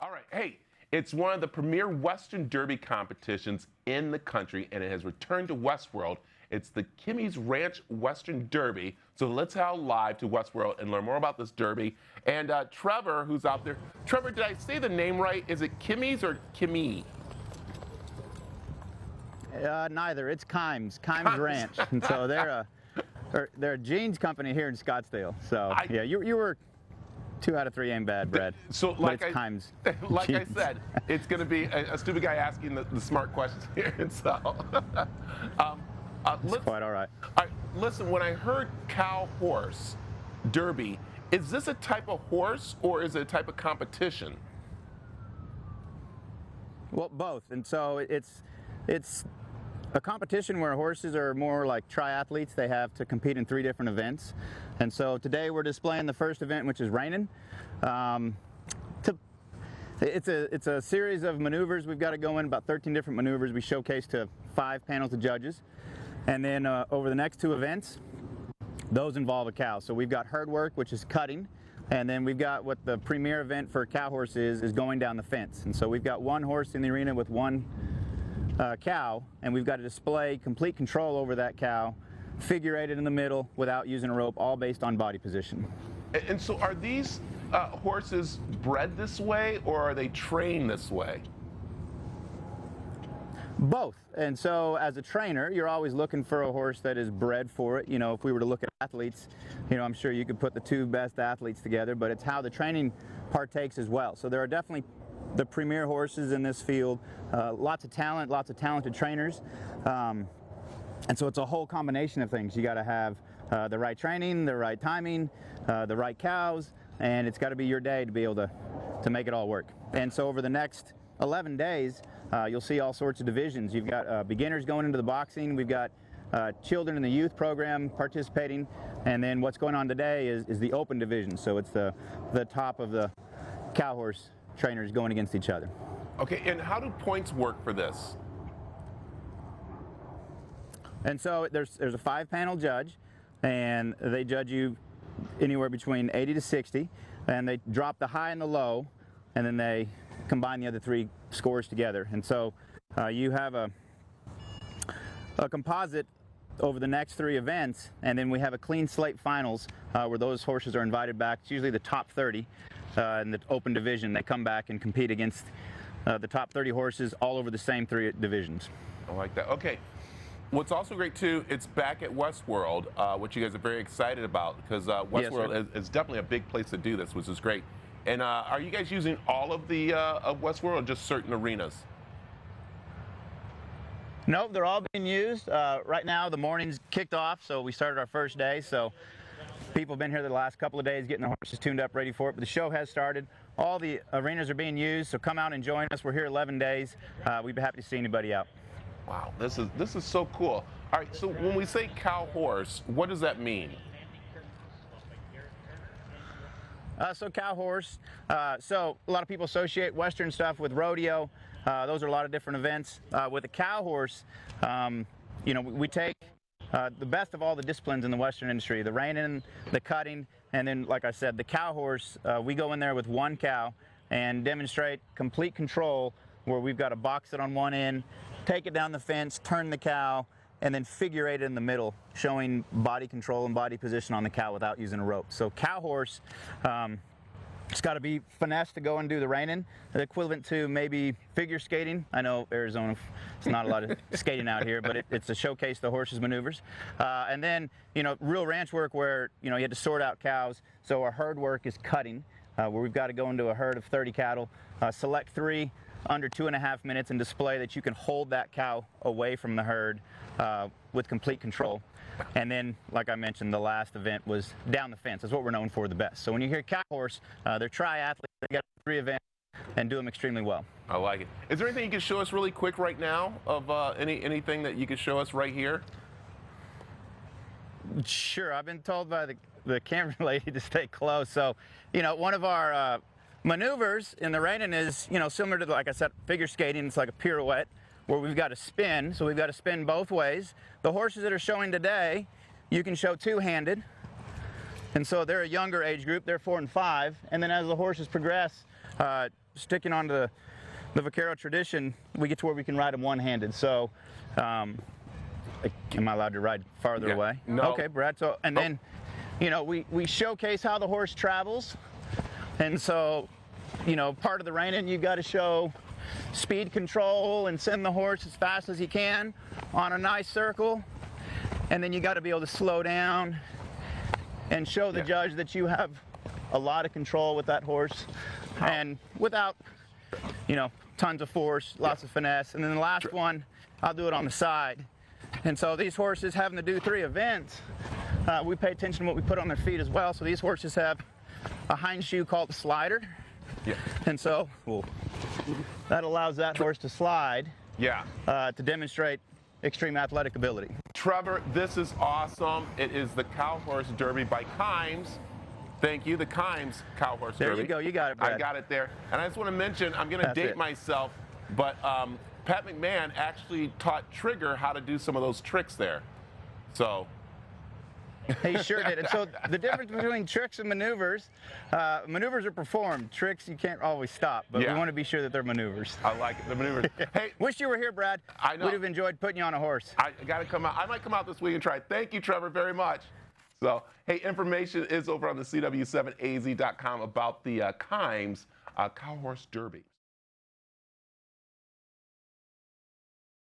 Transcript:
All right. Hey, it's one of the premier Western Derby competitions in the country, and it has returned to WestWorld. It's the Kimmy's Ranch Western Derby. So let's head live to WestWorld and learn more about this Derby. And Trevor, who's out there. Trevor, did I say the name right? Is it Kimmy's or Kimmy? Neither. It's Kimes Ranch. And so they're a jeans company here in Scottsdale. So yeah, you were 2 out of 3 ain't bad, Brad. So like Kimes. Like I said, it's going to be a stupid guy asking the smart questions here. So it's quite all right. Listen, when I heard cow horse derby, is this a type of horse or is it a type of competition? Well, both. And so it's a competition where horses are more like triathletes. They have to compete in 3 different events. And so today we're displaying the first event, which is reining. It's a series of maneuvers. We've got to go in about 13 different maneuvers. We showcase to 5 panels of judges. And then over the next 2 events, those involve a cow. So we've got herd work, which is cutting. And then we've got what the premier event for a cow horse is going down the fence. And so we've got 1 horse in the arena with 1 cow, and we've got to display complete control over that cow, figure eighted in the middle without using a rope, all based on body position. And so are these horses bred this way or are they trained this way? Both. And so as a trainer, you're always looking for a horse that is bred for it. You know, if we were to look at athletes, you know, I'm sure you could put the 2 best athletes together, but it's how the training partakes as well. So there are definitely the premier horses in this field, lots of talent, lots of talented trainers, and so it's a whole combination of things. You got to have the right training, the right timing, the right cows, and it's got to be your day to be able to make it all work. And so over the next 11 days, you'll see all sorts of divisions. You've got beginners going into the boxing, we've got children in the youth program participating, and then what's going on today is the open division. So it's the top of the cow horse trainers going against each other. Okay, and how do points work for this? And so there's a 5-panel judge, and they judge you anywhere between 80 to 60, and they drop the high and the low, and then they combine the other 3 scores together. And so you have a composite over the next 3 events, and then we have a clean slate finals where those horses are invited back. It's usually the top 30 in the open division. They come back and compete against the top 30 horses all over the same 3 divisions. I like that. Okay. What's also great too, it's back at WestWorld, which you guys are very excited about, because WestWorld is definitely a big place to do this, which is great. And are you guys using all of the of WestWorld or just certain arenas? No, they're all being used. Right now the morning's kicked off, so we started our first day. So people have been here the last couple of days getting the horses tuned up, ready for it. But the show has started. All the arenas are being used, so come out and join us. We're here 11 days. We'd be happy to see anybody out. Wow, this is so cool. All right, so when we say cow horse, what does that mean? So cow horse, so a lot of people associate Western stuff with rodeo. Those are a lot of different events. With a cow horse, you know, we take the best of all the disciplines in the Western industry, the reining, the cutting, and then, like I said, the cow horse, we go in there with 1 cow and demonstrate complete control, where we've got to box it on one end, take it down the fence, turn the cow, and then figure eight in the middle, showing body control and body position on the cow without using a rope. So cow horse, it's got to be finesse to go and do the reining, the equivalent to maybe figure skating. I know Arizona, it's not a lot of skating out here, but it's a showcase the horses' maneuvers. And then, you know, real ranch work where, you know, you had to sort out cows. So our herd work is cutting, where we've got to go into a herd of 30 cattle, select 3 under 2.5 minutes and display that you can hold that cow away from the herd with complete control. And then, like I mentioned, the last event was down the fence. That's what we're known for the best. So when you hear cow horse, they're triathletes. They got 3 events and do them extremely well. I like it. Is there anything you can show us really quick right now of anything that you could show us right here? Sure. I've been told by the camera lady to stay close. So, you know, one of our maneuvers in the reining is, you know, similar to, like I said, figure skating. It's like a pirouette where we've got to spin. So we've got to spin both ways. The horses that are showing today, you can show 2-handed. And so they're a younger age group, they're 4 and 5. And then as the horses progress, sticking on to the vaquero tradition, we get to where we can ride them one-handed. So, am I allowed to ride farther away? No. Okay, Brad. So, and then, you know, we showcase how the horse travels. And so, you know, part of the reining, you've got to show speed control and send the horse as fast as you can on a nice circle. And then you got to be able to slow down and show the judge that you have a lot of control with that horse, and without, you know, tons of force, lots of finesse. And then the last one, I'll do it on the side. And so these horses having to do 3 events, we pay attention to what we put on their feet as well. So these horses have a hind shoe called the slider. Yeah. And so that allows that horse to slide to demonstrate extreme athletic ability. Trevor, this is awesome. It is the Cow Horse Derby by Kimes. Thank you, the Kimes Cow Horse Derby. There you go, you got it, Brad. I got it there. And I just want to mention, I'm going to date myself, but Pat McMahon actually taught Trigger how to do some of those tricks there. So. He sure did. And so the difference between tricks and maneuvers, maneuvers are performed. Tricks you can't always stop, but we want to be sure that they're maneuvers. I like it, the maneuvers. Hey, wish you were here, Brad. I know. Would have enjoyed putting you on a horse. I got to come out. I might come out this week and try. Thank you, Trevor, very much. So, hey, information is over on the CW7AZ.com about the Kimes Cow Horse Derby.